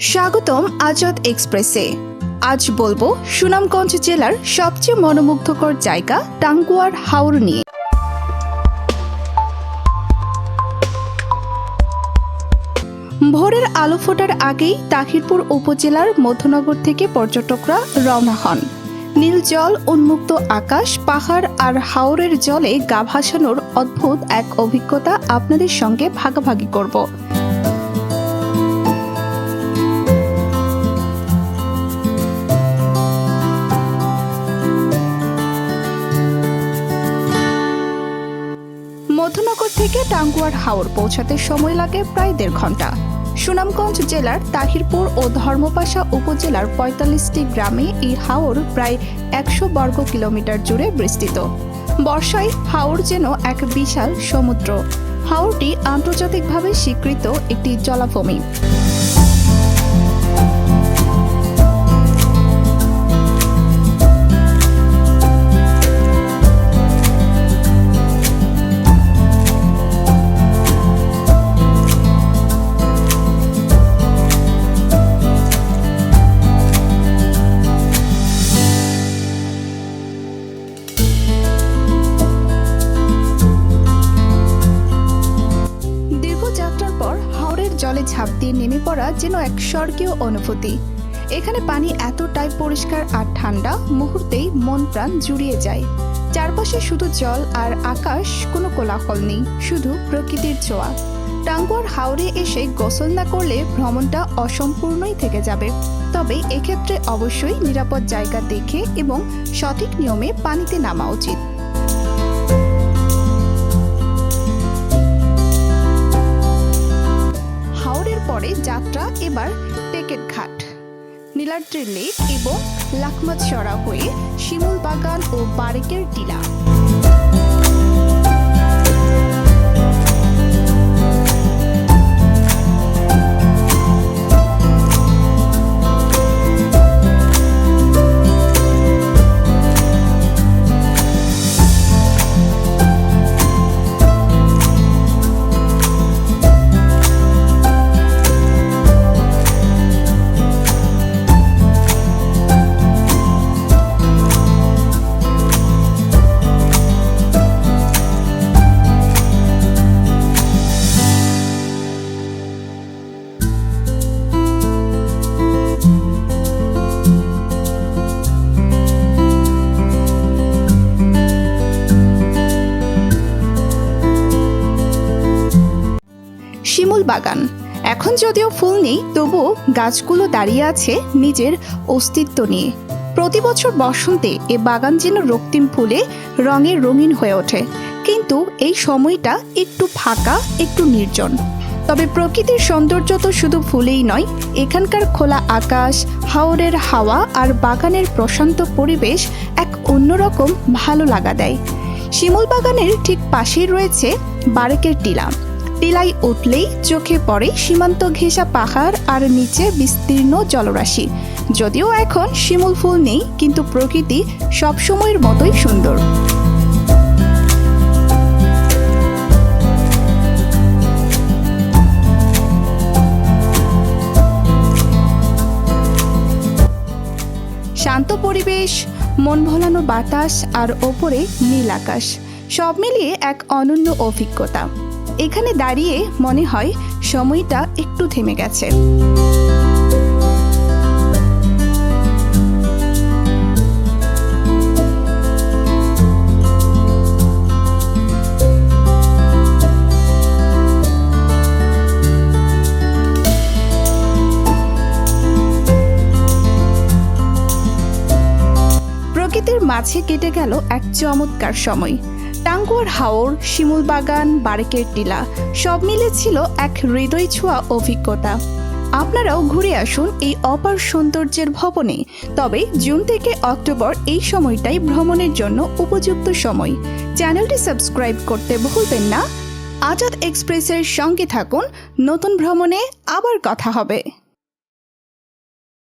স্বাগতম আজাদ এক্সপ্রেসে। আজ বলবো সুনামগঞ্জ জেলার সবচেয়ে মনোমুগ্ধকর জায়গা টাঙ্গুয়ার হাওর নিয়ে। ভোরের আলো ফোটার আগেই তাহিরপুর উপজেলার মধ্যনগর থেকে পর্যটকরা রওনা হন। নীল জল, উন্মুক্ত আকাশ, পাহাড় আর হাওরের জলে গা ভাসানোর অদ্ভুত এক অভিজ্ঞতা আপনাদের সঙ্গে ভাগাভাগি করব। মধ্যনগর থেকে টাঙ্গুয়ার হাওর পৌঁছাতে সময় লাগে প্রায় 1.5 ঘন্টা। সুনামগঞ্জ জেলার তাহিরপুর ও ধর্মপাশা উপজেলার 45টি গ্রামে এই হাওর প্রায় 100 বর্গ কিলোমিটার জুড়ে বিস্তৃত। বর্ষায় হাওর যেন এক বিশাল সমুদ্র। হাওরটি আন্তর্জাতিকভাবে স্বীকৃত একটি জলাভূমি। জলে ঝাঁপ দিয়ে নেমে পড়া যেন এক স্বর্গীয় অনুভূতি। এখানে পানি এতটাই পরিষ্কার আর ঠান্ডা, মুহূর্তেই মন প্রাণ জুড়িয়ে যায়। চারপাশে শুধু জল আর আকাশ, কোনো কোলাহল নেই, শুধু প্রকৃতির ছোঁয়া। টাঙ্গুয়ার হাওরে এসে গোসল না করলে ভ্রমণটা অসম্পূর্ণই থেকে যাবে। তবে এক্ষেত্রে অবশ্যই নিরাপদ জায়গা দেখে এবং সঠিক নিয়মে পানিতে নামা উচিত। পরে যাত্রা এবার টেকেট ঘাট, নীলাদ্রি লেক এবং লাকমাতসরা হয়ে শিমুল বাগান ও বারেকের টিলা। শিমুল বাগান এখন যদিও ফুল নেই, তবুও গাছগুলো দাঁড়িয়ে আছে নিজের অস্তিত্ব নিয়ে। প্রতি বছর বসন্তে এ বাগান যেন রক্তিম ফুলে রঙে রঙিন হয়ে ওঠে। কিন্তু এই সময়টা একটু ফাঁকা, একটু নির্জন। তবে প্রকৃতির সৌন্দর্য তো শুধু ফুলেই নয়, এখানকার খোলা আকাশ, হাওরের হাওয়া আর বাগানের প্রশান্ত পরিবেশ এক অন্যরকম ভালো লাগা দেয়। শিমুল বাগানের ঠিক পাশেই রয়েছে বারেকের টিলা। টিলায় উঠলেই চোখে পড়ে সীমান্ত ঘেঁষা পাহাড় আর নিচে বিস্তীর্ণ জলরাশি। যদিও এখন শিমুল ফুল নেই, কিন্তু প্রকৃতি সবসময়ের মতোই সুন্দর। শান্ত পরিবেশ, মন ভোলানো বাতাস আর ওপরে নীল আকাশ, সব মিলিয়ে এক অনন্য অভিজ্ঞতা। এখানে দাঁড়িয়ে মনে হয় সময়টা একটু থেমে গেছে। প্রকৃতির মাঝে কেটে গেল এক চমৎকার সময়। টাঙ্গুয়ার হাওর, শিমুল বাগান, বারেকের টিলা সব মিলে ছিল এক হৃদয় ছোঁয়া অভিজ্ঞতা। আপনারাও ঘুরে আসুন এই অপার সৌন্দর্যের ভবনে। তবে জুন থেকে অক্টোবর এই সময়টাই ভ্রমণের জন্য উপযুক্ত সময়। চ্যানেলটি সাবস্ক্রাইব করতে ভুলবেন না। আজাদ এক্সপ্রেসের সঙ্গে থাকুন। নতুন ভ্রমণে আবার কথা হবে।